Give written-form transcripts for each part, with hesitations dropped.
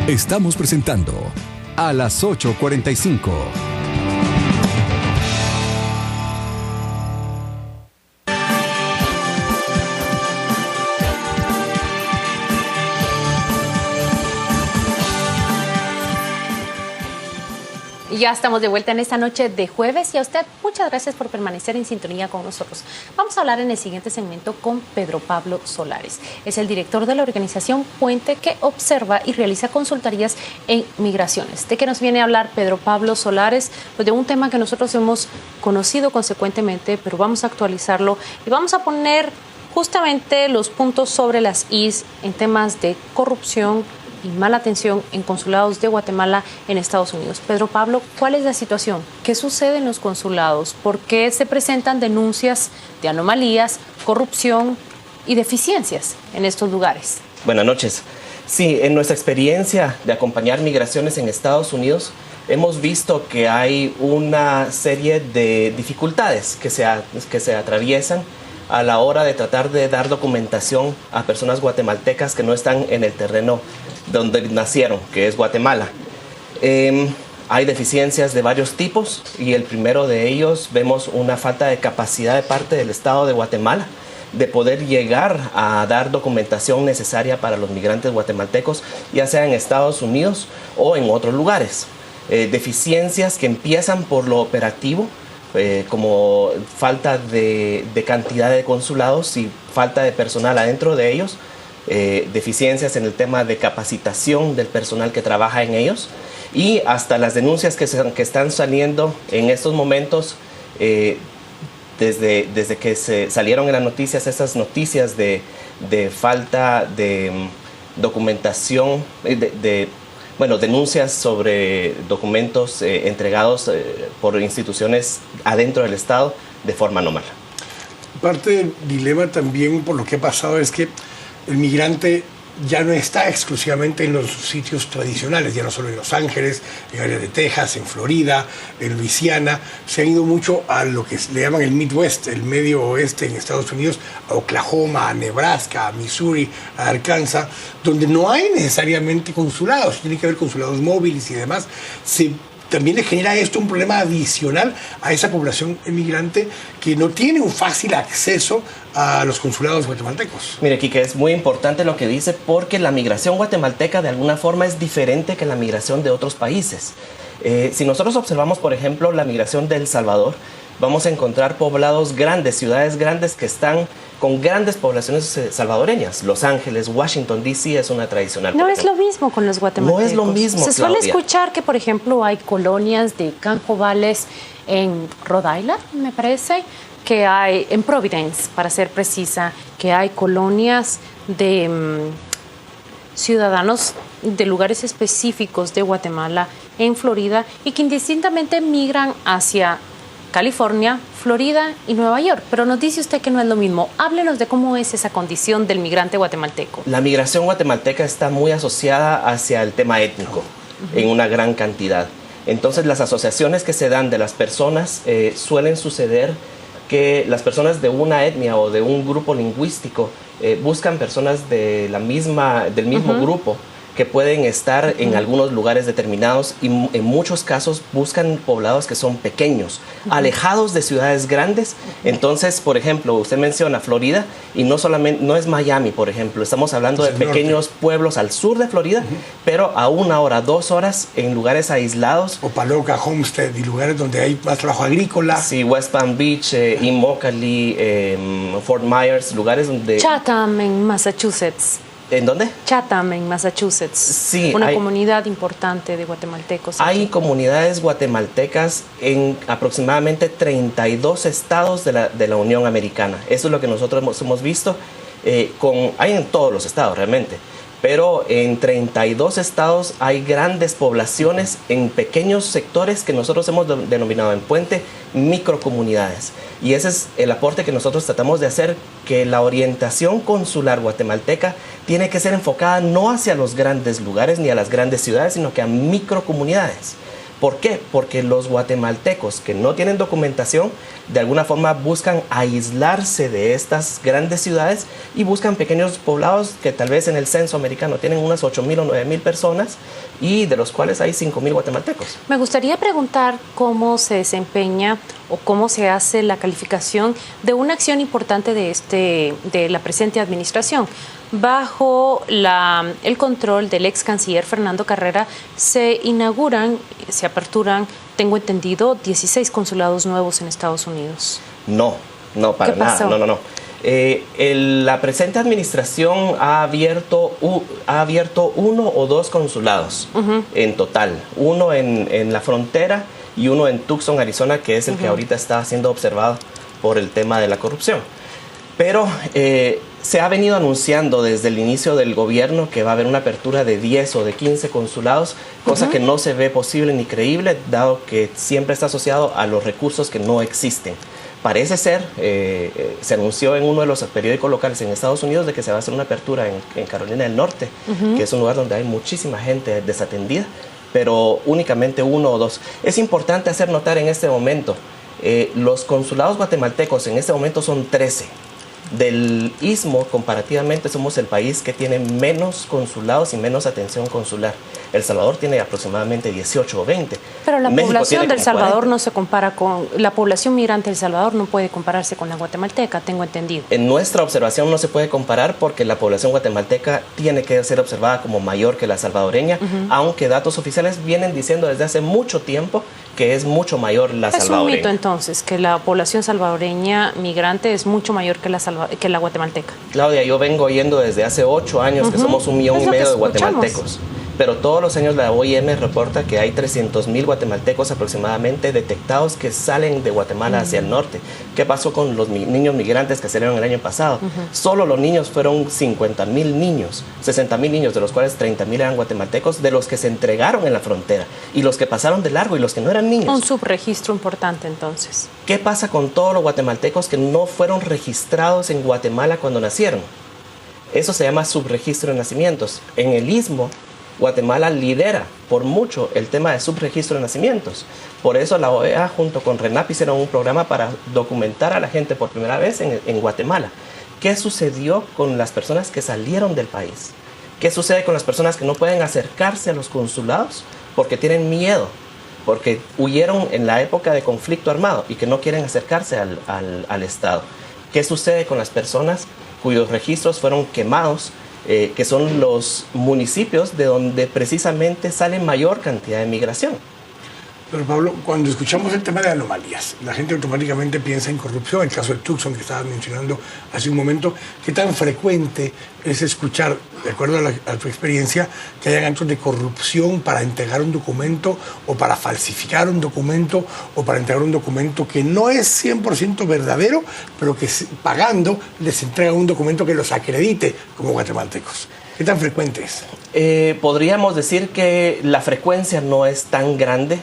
Estamos presentando a las 8:45. Ya estamos de vuelta en esta noche de jueves y a usted muchas gracias por permanecer en sintonía con nosotros. Vamos a hablar en el siguiente segmento con Pedro Pablo Solares. Es el director de la organización Puente que observa y realiza consultorías en migraciones. ¿De qué nos viene a hablar Pedro Pablo Solares? Pues de un tema que nosotros hemos conocido consecuentemente, pero vamos a actualizarlo y vamos a poner justamente los puntos sobre las is en temas de corrupción y mala atención en consulados de Guatemala en Estados Unidos. Pedro Pablo, ¿cuál es la situación? ¿Qué sucede en los consulados? ¿Por qué se presentan denuncias de anomalías, corrupción y deficiencias en estos lugares? Buenas noches. Sí, en nuestra experiencia de acompañar migraciones en Estados Unidos, hemos visto que hay una serie de dificultades que se atraviesan a la hora de tratar de dar documentación a personas guatemaltecas que no están en el terreno donde nacieron, que es Guatemala. Hay deficiencias de varios tipos y el primero de ellos vemos una falta de capacidad de parte del Estado de Guatemala de poder llegar a dar documentación necesaria para los migrantes guatemaltecos, ya sea en Estados Unidos o en otros lugares. Deficiencias que empiezan por lo operativo, como falta de cantidad de consulados y falta de personal adentro de ellos, deficiencias en el tema de capacitación del personal que trabaja en ellos y hasta las denuncias que están saliendo en estos momentos desde que se salieron en las noticias, estas noticias de falta de documentación, denuncias sobre documentos entregados por instituciones adentro del Estado de forma anómala. Parte del dilema también por lo que ha pasado es que el migrante ya no está exclusivamente en los sitios tradicionales, ya no solo en Los Ángeles, en áreas de Texas, en Florida, en Luisiana. Se han ido mucho a lo que le llaman el Midwest, el medio oeste en Estados Unidos, a Oklahoma, a Nebraska, a Missouri, a Arkansas, donde no hay necesariamente consulados, tiene que haber consulados móviles y demás. También le genera esto un problema adicional a esa población emigrante que no tiene un fácil acceso a los consulados guatemaltecos. Mire, Quique, es muy importante lo que dice porque la migración guatemalteca de alguna forma es diferente que la migración de otros países. Si nosotros observamos, por ejemplo, la migración de El Salvador, vamos a encontrar poblados grandes, ciudades grandes que están con grandes poblaciones salvadoreñas. Los Ángeles, Washington, D.C. es una tradicional. No es lo mismo con los guatemaltecos. No es lo mismo, Se suele escuchar que, por ejemplo, hay colonias de canjobales en Rhode Island, me parece, que hay en Providence, para ser precisa, que hay colonias de ciudadanos de lugares específicos de Guatemala en Florida y que indistintamente migran hacia California, Florida y Nueva York. Pero nos dice usted que no es lo mismo. Háblenos de cómo es esa condición del migrante guatemalteco. La migración guatemalteca está muy asociada hacia el tema étnico en una gran cantidad. Entonces las asociaciones que se dan de las personas suelen suceder que las personas de una etnia o de un grupo lingüístico buscan personas del mismo grupo que pueden estar en algunos lugares determinados y en muchos casos buscan poblados que son pequeños, alejados de ciudades grandes. Entonces, por ejemplo, usted menciona Florida y no es Miami, por ejemplo. Estamos hablando de pequeños pueblos al sur de Florida, pero a 1 hora, 2 horas en lugares aislados. O Paloca, Homestead y lugares donde hay más trabajo agrícola. Sí, West Palm Beach, Immokalee, Fort Myers, lugares donde... Chatham en Massachusetts. ¿En dónde? Chatham, en Massachusetts. Sí, una comunidad importante de guatemaltecos. Hay comunidades guatemaltecas en aproximadamente 32 estados de la Unión Americana. Eso es lo que nosotros hemos visto. Hay en todos los estados realmente. Pero en 32 estados hay grandes poblaciones en pequeños sectores que nosotros hemos denominado en Puente microcomunidades. Y ese es el aporte que nosotros tratamos de hacer, que la orientación consular guatemalteca tiene que ser enfocada no hacia los grandes lugares ni a las grandes ciudades, sino que a microcomunidades. ¿Por qué? Porque los guatemaltecos que no tienen documentación de alguna forma buscan aislarse de estas grandes ciudades y buscan pequeños poblados que tal vez en el censo americano tienen unas 8,000 o 9,000 personas y de los cuales hay 5,000 guatemaltecos. Me gustaría preguntar cómo se desempeña o cómo se hace la calificación de una acción importante de la presente administración. Bajo el control del ex canciller Fernando Carrera se aperturan, tengo entendido, 16 consulados nuevos en Estados Unidos. No, para nada, no. La presente administración ha abierto 1 o 2 consulados en total. Uno en la frontera y uno en Tucson, Arizona, que es el que ahorita está siendo observado por el tema de la corrupción. Pero se ha venido anunciando desde el inicio del gobierno que va a haber una apertura de 10 o de 15 consulados, cosa que no se ve posible ni creíble, dado que siempre está asociado a los recursos que no existen. Parece ser, se anunció en uno de los periódicos locales en Estados Unidos de que se va a hacer una apertura en Carolina del Norte, que es un lugar donde hay muchísima gente desatendida, pero únicamente 1 o 2. Es importante hacer notar en este momento, los consulados guatemaltecos en este momento son 13. Del Istmo, comparativamente, somos el país que tiene menos consulados y menos atención consular. El Salvador tiene aproximadamente 18 o 20. Pero la México población tiene del Salvador 40. no se compara con... La población migrante del Salvador no puede compararse con la guatemalteca, tengo entendido. En nuestra observación no se puede comparar porque la población guatemalteca tiene que ser observada como mayor que la salvadoreña, aunque datos oficiales vienen diciendo desde hace mucho tiempo que es mucho mayor la salvadoreña. Es un mito entonces que la población salvadoreña migrante es mucho mayor que la guatemalteca. Claudia, yo vengo oyendo desde hace 8 años que somos 1,5 millones de guatemaltecos. Pero todos los años la OIM reporta que hay 300,000 guatemaltecos aproximadamente detectados que salen de Guatemala hacia el norte. ¿Qué pasó con los niños migrantes que salieron el año pasado? Solo los niños fueron 50,000 niños, 60,000 niños, de los cuales 30,000 eran guatemaltecos, de los que se entregaron en la frontera y los que pasaron de largo y los que no eran niños. Un subregistro importante entonces. ¿Qué pasa con todos los guatemaltecos que no fueron registrados en Guatemala cuando nacieron? Eso se llama subregistro de nacimientos. En el Istmo, Guatemala lidera por mucho el tema de subregistro de nacimientos. Por eso la OEA junto con RENAP hicieron un programa para documentar a la gente por primera vez en Guatemala. ¿Qué sucedió con las personas que salieron del país? ¿Qué sucede con las personas que no pueden acercarse a los consulados porque tienen miedo? Porque huyeron en la época de conflicto armado y que no quieren acercarse al Estado. ¿Qué sucede con las personas cuyos registros fueron quemados? Que son los municipios de donde precisamente sale mayor cantidad de migración. Pero Pablo, cuando escuchamos el tema de anomalías, la gente automáticamente piensa en corrupción. El caso de Tucson que estabas mencionando hace un momento, ¿qué tan frecuente es escuchar, de acuerdo a tu experiencia, que hayan actos de corrupción para entregar un documento o para falsificar un documento o para entregar un documento que no es 100% verdadero, pero que pagando les entregan un documento que los acredite como guatemaltecos? ¿Qué tan frecuente es? Podríamos decir que la frecuencia no es tan grande,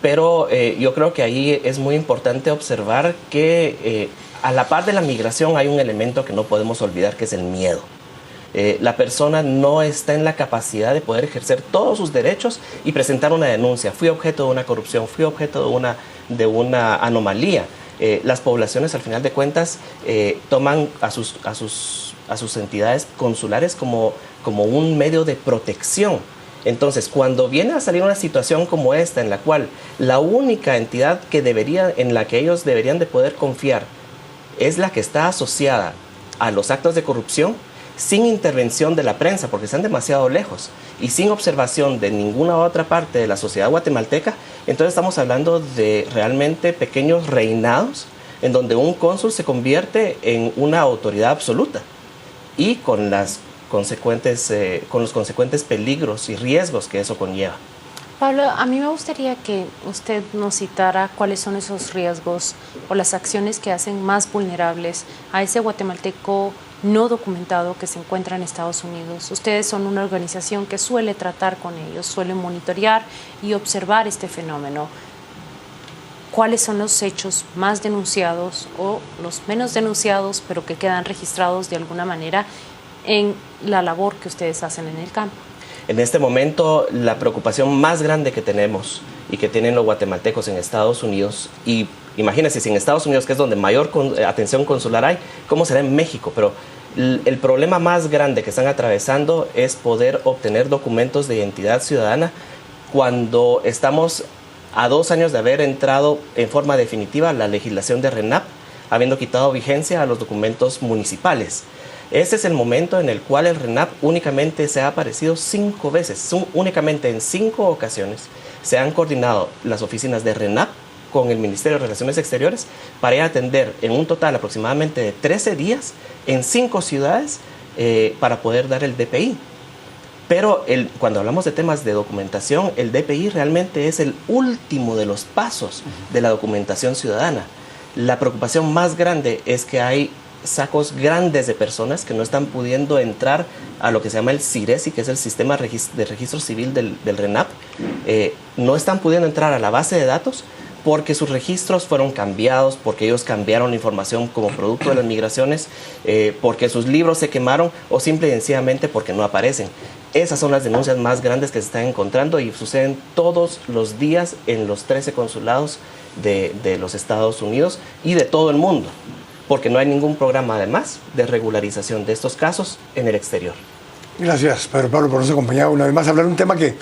pero yo creo que ahí es muy importante observar que a la par de la migración hay un elemento que no podemos olvidar, que es el miedo. La persona no está en la capacidad de poder ejercer todos sus derechos y presentar una denuncia. Fui objeto de una corrupción, fui objeto de una anomalía. Las poblaciones, al final de cuentas, toman a sus entidades consulares como un medio de protección. Entonces, cuando viene a salir una situación como esta, en la cual la única entidad en la que ellos deberían de poder confiar es la que está asociada a los actos de corrupción, sin intervención de la prensa, porque están demasiado lejos, y sin observación de ninguna otra parte de la sociedad guatemalteca, entonces estamos hablando de realmente pequeños reinados, en donde un cónsul se convierte en una autoridad absoluta, y con los consecuentes peligros y riesgos que eso conlleva. Pablo, a mí me gustaría que usted nos citara cuáles son esos riesgos o las acciones que hacen más vulnerables a ese guatemalteco no documentado que se encuentra en Estados Unidos. Ustedes son una organización que suele tratar con ellos, suele monitorear y observar este fenómeno. ¿Cuáles son los hechos más denunciados o los menos denunciados, pero que quedan registrados de alguna manera en la labor que ustedes hacen en el campo? En este momento, la preocupación más grande que tenemos y que tienen los guatemaltecos en Estados Unidos. Y imagínense, si en Estados Unidos, que es donde mayor atención consular hay, ¿cómo será en México? Pero el problema más grande que están atravesando es poder obtener documentos de identidad ciudadana cuando estamos a 2 años de haber entrado en forma definitiva la legislación de RENAP, habiendo quitado vigencia a los documentos municipales. Este es el momento en el cual el RENAP únicamente se ha aparecido 5 veces. Únicamente en 5 ocasiones se han coordinado las oficinas de RENAP con el Ministerio de Relaciones Exteriores para ir a atender en un total aproximadamente de 13 días en 5 ciudades para poder dar el DPI. Pero cuando hablamos de temas de documentación, el DPI realmente es el último de los pasos de la documentación ciudadana. La preocupación más grande es que hay sacos grandes de personas que no están pudiendo entrar a lo que se llama el CIRESI, que es el Sistema de Registro Civil del RENAP. No están pudiendo entrar a la base de datos porque sus registros fueron cambiados, porque ellos cambiaron la información como producto de las migraciones, porque sus libros se quemaron o simple y sencillamente porque no aparecen. Esas son las denuncias más grandes que se están encontrando y suceden todos los días en los 13 consulados de los Estados Unidos y de todo el mundo, porque no hay ningún programa además de regularización de estos casos en el exterior. Gracias, Pedro Pablo, por nos acompañar una vez más a hablar de un tema que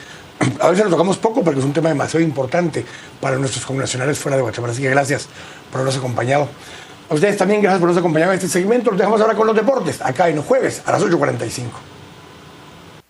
a veces lo tocamos poco porque es un tema demasiado importante para nuestros connacionales fuera de Guatemala. Así que gracias por habernos acompañado. A ustedes también gracias por habernos acompañado en este segmento. Los dejamos ahora con los deportes, acá en los jueves a las 8:45.